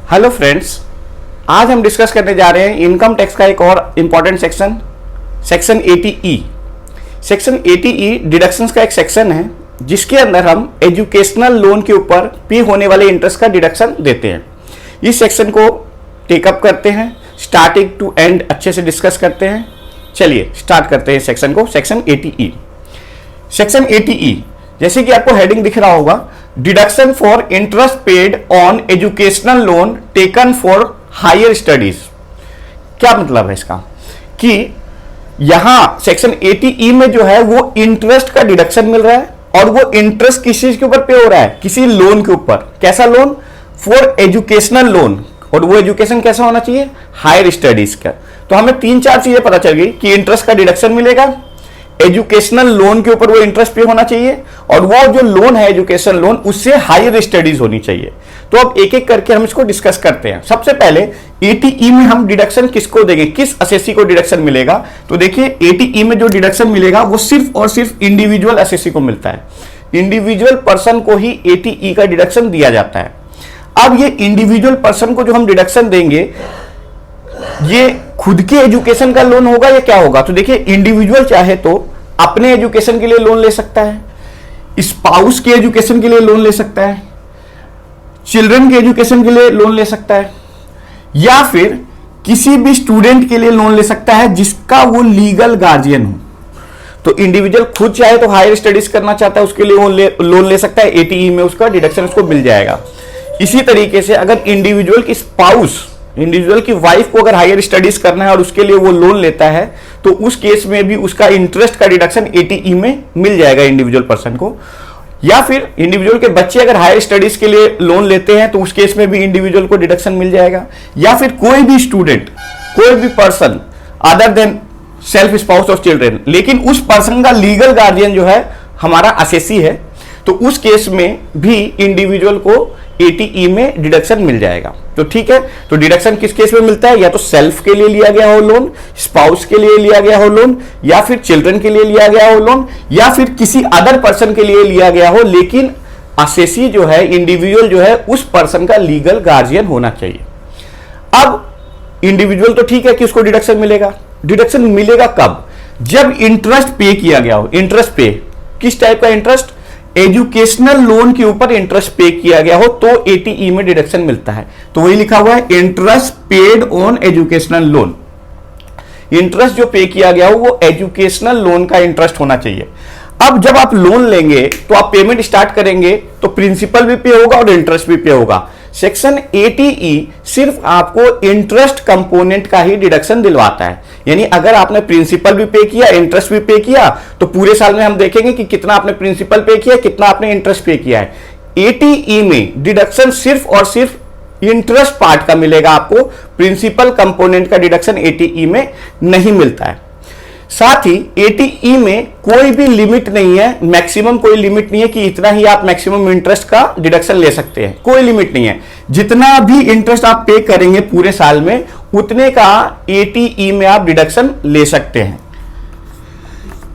Hello friends, आज हम discuss करने जा रहे हैं इनकम टैक्स का एक और important section 80E। Section 80E deductions का एक सेक्शन है जिसके अंदर हम एजुकेशनल लोन के ऊपर पे होने वाले इंटरेस्ट का डिडक्शन देते हैं। इस सेक्शन को टेकअप करते हैं, स्टार्टिंग टू एंड अच्छे से डिस्कस करते हैं। चलिए स्टार्ट करते हैं सेक्शन को। Section 80E। सेक्शन 80E जैसे कि आपको हेडिंग दिख रहा होगा, deduction for interest paid on educational loan taken for higher studies. क्या मतलब है इसका कि यहां सेक्शन 80E में जो है वो इंटरेस्ट का डिडक्शन मिल रहा है और वो इंटरेस्ट किस चीज के ऊपर पे हो रहा है, किसी लोन के ऊपर। कैसा लोन? For educational loan. और वो एजुकेशन कैसा होना चाहिए? हायर स्टडीज का। तो हमें 3-4 चीजें पता चल गई कि इंटरेस्ट का डिडक्शन मिलेगा, एजुकेशनल लोन के ऊपर वो इंटरेस्ट पे होना चाहिए और वो जो लोन है एजुकेशन लोन उससे हायर स्टडीज होनी चाहिए। तो अब एक एक करके हम इसको डिस्कस करते हैं। सबसे पहले 80E में हम डिडक्शन किसको देंगे, किस असेसी को डिडक्शन मिलेगा? तो देखिए 80E में जो डिडक्शन मिलेगा वो सिर्फ और सिर्फ इंडिविजुअल असेसी को मिलता है। इंडिविजुअल पर्सन को ही 80E का डिडक्शन दिया जाता है। अब ये इंडिविजुअल पर्सन को जो हम डिडक्शन देंगे ये खुद के एजुकेशन का लोन होगा या क्या होगा? तो देखिए इंडिविजुअल चाहे तो अपने एजुकेशन के लिए लोन ले सकता है, स्पाउस के एजुकेशन के लिए लोन ले सकता है, चिल्ड्रन के एजुकेशन के लिए लोन ले सकता है, या फिर किसी भी स्टूडेंट के लिए लोन ले सकता है जिसका वो लीगल गार्जियन हो। तो इंडिविजुअल खुद चाहे तो हायर स्टडीज करना चाहता है, उसके लिए वो लोन ले सकता है, 80E में उसका डिडक्शन उसको मिल जाएगा। इसी तरीके से अगर इंडिविजुअल की स्पाउस, इंडिविजुअल की वाइफ को अगर हायर स्टडीज करना है और उसके लिए वो लोन लेता है तो उस केस में भी उसका इंटरेस्ट का डिडक्शन 80E में मिल जाएगा इंडिविजुअल पर्सन को। या फिर इंडिविजुअल के बच्चे अगर हायर स्टडीज के लिए लोन लेते हैं तो उस केस में भी इंडिविजुअल को डिडक्शन मिल जाएगा। या फिर कोई भी स्टूडेंट, कोई भी person other than self spouse of children, लेकिन उस पर्सन का लीगल गार्जियन जो है हमारा असेसी है, तो उस केस में भी इंडिविजुअल को 80E में डिडक्शन मिल जाएगा। तो ठीक है, तो डिडक्शन किस केस में मिलता है? या तो सेल्फ के लिए लिया गया हो लोन, स्पाउस के लिए लिया गया हो लोन, या फिर चिल्ड्रन के लिए लिया गया हो लोन, या फिर किसी अदर पर्सन के लिए लिया गया हो, लेकिन असेसी जो है, इंडिविजुअल जो है, उस पर्सन का लीगल गार्जियन होना चाहिए। अब इंडिविजुअल तो ठीक है कि उसको डिडक्शन मिलेगा। डिडक्शन मिलेगा कब? जब इंटरेस्ट पे किया गया हो। इंटरेस्ट पे किस टाइप का इंटरेस्ट? एजुकेशनल लोन के ऊपर इंटरेस्ट पे किया गया हो तो 80E में डिडक्शन मिलता है। तो वही लिखा हुआ है, interest paid on educational loan. Interest जो पे किया गया हो वो एजुकेशनल लोन का इंटरेस्ट होना चाहिए। अब जब आप लोन लेंगे तो आप पेमेंट स्टार्ट करेंगे तो प्रिंसिपल भी पे होगा और इंटरेस्ट भी पे होगा। सेक्शन 80E सिर्फ आपको इंटरेस्ट कंपोनेंट का ही डिडक्शन दिलवाता है। यानी अगर आपने प्रिंसिपल भी पे किया, इंटरेस्ट भी पे किया, तो पूरे साल में हम देखेंगे कि कितना आपने प्रिंसिपल पे किया, कितना आपने इंटरेस्ट पे किया है। 80E में डिडक्शन सिर्फ और सिर्फ इंटरेस्ट पार्ट का मिलेगा आपको, प्रिंसिपल कंपोनेंट का डिडक्शन 80E में नहीं मिलता है। साथ ही 80E में कोई भी लिमिट नहीं है, मैक्सिमम कोई लिमिट नहीं है कि इतना ही आप मैक्सिमम इंटरेस्ट का डिडक्शन ले सकते हैं, कोई लिमिट नहीं है। जितना भी इंटरेस्ट आप पे करेंगे पूरे साल में उतने का 80E में आप डिडक्शन ले सकते हैं।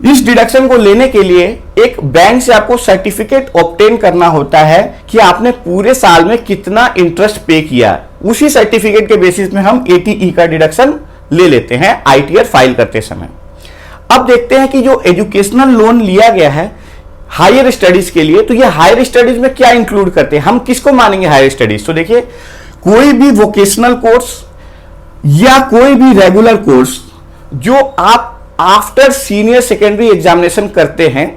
इस डिडक्शन को लेने के लिए एक बैंक से आपको सर्टिफिकेट ऑब्टेन करना होता है कि आपने पूरे साल में कितना इंटरेस्ट पे किया। उसी सर्टिफिकेट के बेसिस में हम 80E का डिडक्शन ले लेते हैं ITR फाइल करते समय। अब देखते हैं कि जो एजुकेशनल लोन लिया गया है हायर स्टडीज के लिए, तो ये हायर स्टडीज में क्या इंक्लूड करते हैं, हम किसको मानेंगे हायर स्टडीज? तो देखिए कोई भी वोकेशनल कोर्स या कोई भी रेगुलर कोर्स जो आप आफ्टर सीनियर सेकेंडरी एग्जामिनेशन करते हैं,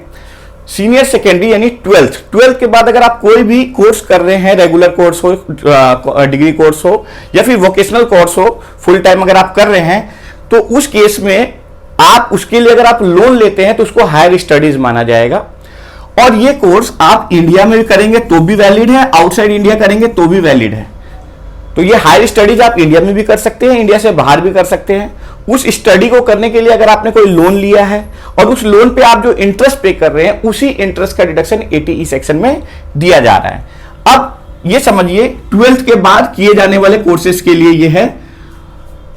सीनियर सेकेंडरी यानी 12th के बाद अगर आप कोई भी कोर्स कर रहे हैं, रेगुलर कोर्स हो, डिग्री कोर्स हो या फिर वोकेशनल कोर्स हो, फुल टाइम अगर आप कर रहे हैं, तो उस केस में आप उसके लिए अगर आप लोन लेते हैं तो उसको हायर स्टडीज माना जाएगा। और ये कोर्स आप इंडिया में भी करेंगे तो भी वैलिड है, आउटसाइड इंडिया करेंगे तो भी वैलिड है। तो ये हायर स्टडीज आप इंडिया में भी कर सकते हैं, इंडिया से बाहर भी कर सकते हैं। उस स्टडी को करने के लिए अगर आपने कोई लोन लिया है और उस लोन पे आप जो इंटरेस्ट पे कर रहे हैं उसी इंटरेस्ट का डिडक्शन 80E सेक्शन में दिया जा रहा है। अब ये समझिए 12th के बाद किए जाने वाले कोर्सेज के लिए ये है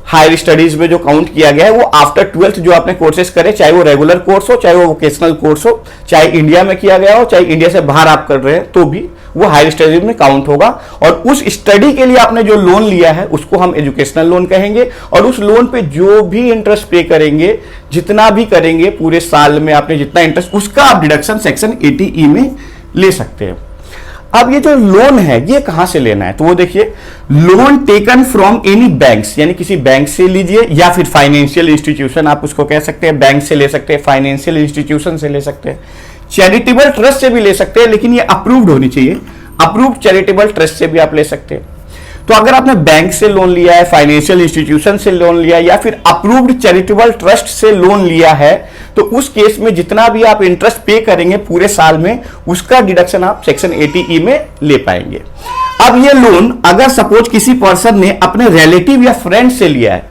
हायर स्टडीज में जो काउंट किया गया है वो आफ्टर 12th जो आपने कोर्सेज करे, चाहे वो रेगुलर कोर्स हो, चाहे वो वोकेशनल कोर्स हो, चाहे इंडिया में किया गया हो, चाहे इंडिया से बाहर आप कर रहे हैं तो भी वो हायर स्टडीज में काउंट होगा, और उस स्टडी के लिए आपने जो लोन लिया है उसको हम एजुकेशनल लोन कहेंगे, और उस लोन पे जो भी इंटरेस्ट पे करेंगे, जितना भी करेंगे पूरे साल में आपने जितना इंटरेस्ट, उसका आप डिडक्शन सेक्शन 80E में ले सकते हैं। अब ये जो लोन है ये कहां से लेना है, तो वो देखिए, loan taken from any banks, यानी किसी बैंक से लीजिए या फिर फाइनेंशियल इंस्टीट्यूशन, आप उसको कह सकते हैं, बैंक से ले सकते हैं, फाइनेंशियल इंस्टीट्यूशन से ले सकते हैं, चैरिटेबल ट्रस्ट से भी ले सकते हैं, लेकिन ये अप्रूव्ड होनी चाहिए, अप्रूव्ड चैरिटेबल ट्रस्ट से भी आप ले सकते हैं। तो अगर आपने बैंक से लोन लिया है, फाइनेंशियल इंस्टीट्यूशन से लोन लिया है, या फिर अप्रूव्ड चैरिटेबल ट्रस्ट से लोन लिया है, तो उस केस में जितना भी आप इंटरेस्ट पे करेंगे पूरे साल में, उसका डिडक्शन आप सेक्शन 80E में ले पाएंगे। अब ये लोन अगर सपोज किसी पर्सन ने अपने रिलेटिव या फ्रेंड से लिया है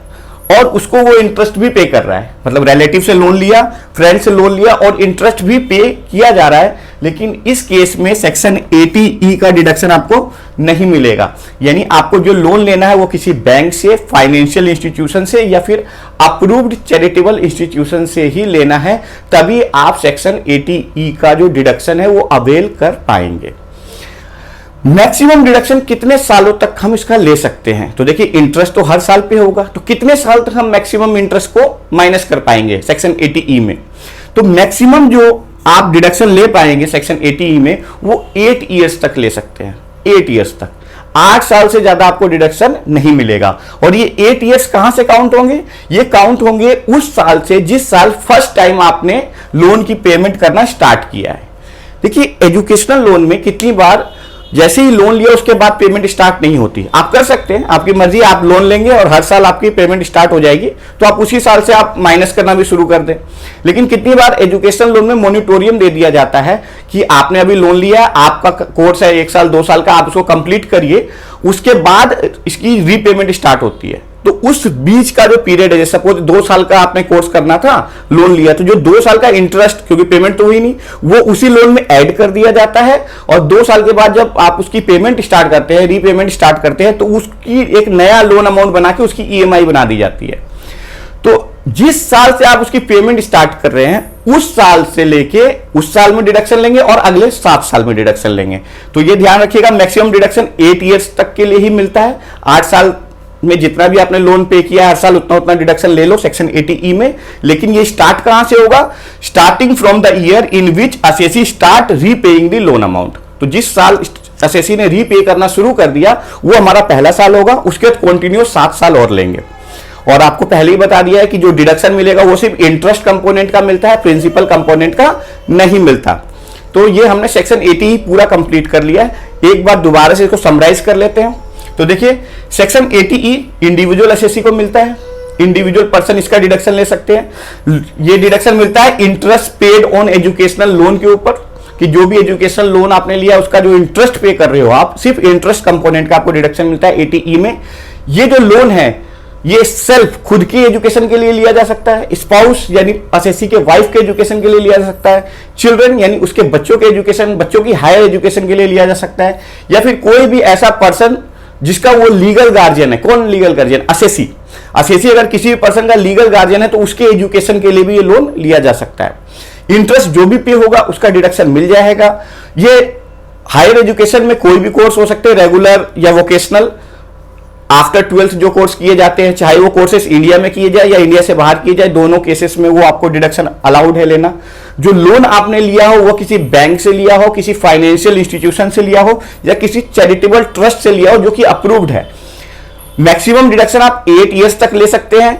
और उसको वो इंटरेस्ट भी पे कर रहा है, मतलब रिलेटिव से लोन लिया, फ्रेंड से लोन लिया और इंटरेस्ट भी पे किया जा रहा है, लेकिन इस केस में सेक्शन 80E का डिडक्शन आपको नहीं मिलेगा। यानी आपको जो लोन लेना है वो किसी बैंक से, फाइनेंशियल इंस्टीट्यूशन से या फिर अप्रूव्ड चैरिटेबल इंस्टीट्यूशन से ही लेना है, तभी आप सेक्शन 80E का जो डिडक्शन है वो अवेल कर पाएंगे। मैक्सिमम डिडक्शन कितने सालों तक हम इसका ले सकते हैं, तो देखिए इंटरेस्ट तो हर साल पे होगा, तो कितने साल तक हम मैक्सिमम इंटरेस्ट को माइनस कर पाएंगे सेक्शन 80E में। तो मैक्सिमम जो आप डिडक्शन ले पाएंगे सेक्शन 80E में वो 8 ईयर्स तक ले सकते हैं, 8 ईयर्स तक। 8 साल से ज्यादा आपको डिडक्शन नहीं मिलेगा। और ये 8 ईयर्स कहां से काउंट होंगे, ये काउंट होंगे उस साल से जिस साल फर्स्ट टाइम आपने लोन की पेमेंट करना स्टार्ट किया है। देखिए एजुकेशनल लोन में कितनी बार जैसे ही लोन लिया उसके बाद पेमेंट स्टार्ट नहीं होती, आप कर सकते हैं, आपकी मर्जी, आप लोन लेंगे और हर साल आपकी पेमेंट स्टार्ट हो जाएगी, तो आप उसी साल से आप माइनस करना भी शुरू कर दें। लेकिन कितनी बार एजुकेशनल लोन में मोनिटोरियम दे दिया जाता है कि आपने अभी लोन लिया, आपका कोर्स है 1 साल 2 साल का, आप उसको कंप्लीट करिए, उसके बाद इसकी रीपेमेंट स्टार्ट होती है। तो उस बीच का जो पीरियड है, जैसे सपोज 2 साल का आपने कोर्स करना था, लोन लिया, तो जो 2 साल का इंटरेस्ट, क्योंकि पेमेंट तो हुई नहीं, वो उसी लोन में ऐड कर दिया जाता है, और 2 साल के बाद जब आप उसकी पेमेंट स्टार्ट करते हैं, रीपेमेंट स्टार्ट करते हैं, तो उसकी एक नया लोन अमाउंट बना के उसकी EMI बना दी जाती है। तो जिस साल से आप उसकी पेमेंट स्टार्ट कर रहे हैं उस साल से लेके उस साल में डिडक्शन लेंगे और अगले 7 साल में डिडक्शन लेंगे। तो ये ध्यान रखिएगा, मैक्सिमम डिडक्शन 8 ईयर्स तक के लिए ही मिलता है। 8 साल में जितना भी आपने लोन पे किया हर साल उतना उतना डिडक्शन ले लो सेक्शन 80E में। लेकिन ये स्टार्ट कहां से होगा, starting from the year in which assessee start repaying the loan amount. तो जिस साल असेसी ने रीपे करना शुरू कर दिया वो हमारा पहला साल होगा, उसके बाद कंटिन्यू 7 साल और लेंगे। और आपको पहले ही बता दिया है कि जो डिडक्शन मिलेगा वो सिर्फ इंटरेस्ट कंपोनेंट का मिलता है, प्रिंसिपल कंपोनेंट का नहीं मिलता। तो ये हमने सेक्शन 80 पूरा कंप्लीट कर लिया है। एक बार दोबारा से इसको समराइज कर लेते हैं। तो देखिए सेक्शन 80E इंडिविजुअल असेसी को मिलता है, इंडिविजुअल पर्सन इसका डिडक्शन ले सकते हैं। ये डिडक्शन मिलता है interest paid on educational loan के ऊपर, कि जो भी एजुकेशनल लोन आपने लिया उसका जो इंटरेस्ट पे कर रहे हो आप, सिर्फ इंटरेस्ट कंपोनेंट का आपको डिडक्शन मिलता है 80E में। ये जो लोन है ये सेल्फ खुद की एजुकेशन के लिए लिया जा सकता है, स्पाउस यानी असेसी के वाइफ के एजुकेशन के लिए लिया जा सकता है, चिल्ड्रन यानी उसके बच्चों के एजुकेशन, बच्चों की हायर एजुकेशन के लिए लिया जा सकता है, या फिर कोई भी ऐसा पर्सन जिसका वो लीगल गार्जियन है। कौन लीगल गार्जियन, असेसी। असेसी अगर किसी भी पर्सन का लीगल गार्जियन है तो उसके एजुकेशन के लिए भी ये लोन लिया जा सकता है। इंटरेस्ट जो भी पे होगा उसका डिडक्शन मिल जाएगा। ये हायर एजुकेशन में कोई भी कोर्स हो सकते हैं, रेगुलर या वोकेशनल, आफ्टर 12th जो कोर्स किए जाते हैं, चाहे वो कोर्सेस इंडिया में किए जाए या इंडिया से बाहर किए जाए, दोनों केसेस में वो आपको डिडक्शन अलाउड है लेना। जो लोन आपने लिया हो वो किसी बैंक से लिया हो, किसी फाइनेंशियल इंस्टीट्यूशन से लिया हो या किसी चैरिटेबल ट्रस्ट से लिया हो जो कि अप्रूव्ड है। मैक्सिमम डिडक्शन आप 8 ईयर्स तक ले सकते हैं।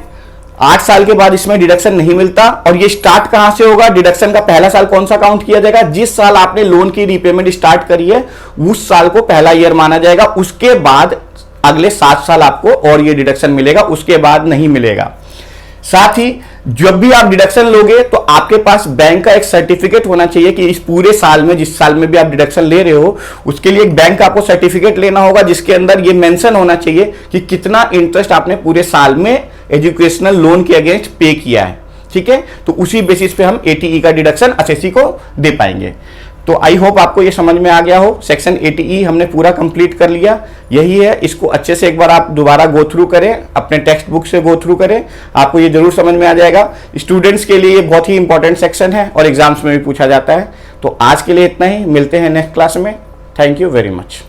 8 साल के बाद इसमें डिडक्शन नहीं मिलता। और ये स्टार्ट कहां से होगा, डिडक्शन का पहला साल कौन सा काउंट किया जाएगा, जिस साल आपने लोन की रीपेमेंट स्टार्ट करी है उस साल को पहला ईयर माना जाएगा। उसके बाद अगले 7 साल आपको और ये डिडक्शन मिलेगा, उसके बाद नहीं मिलेगा। साथ ही जब भी आप डिडक्शन लोगे तो आपके पास बैंक का एक सर्टिफिकेट होना चाहिए कि इस पूरे साल में, जिस साल में भी आप डिडक्शन ले रहे हो, उसके लिए एक बैंक का आपको सर्टिफिकेट लेना होगा जिसके अंदर ये मेंशन होना चाहिए कि कितना इंटरेस्ट आपने पूरे साल में एजुकेशनल लोन के अगेंस्ट पे किया है। ठीक है, तो उसी बेसिस पे हम 80E का डिडक्शन असेसी को दे पाएंगे। तो आई होप आपको ये समझ में आ गया हो। सेक्शन 80E हमने पूरा कंप्लीट कर लिया, यही है। इसको अच्छे से एक बार आप दोबारा गो थ्रू करें, अपने टेक्स्ट बुक से गो थ्रू करें, आपको ये जरूर समझ में आ जाएगा। स्टूडेंट्स के लिए ये बहुत ही इंपॉर्टेंट सेक्शन है और एग्जाम्स में भी पूछा जाता है। तो आज के लिए इतना ही, मिलते हैं नेक्स्ट क्लास में। Thank you very much.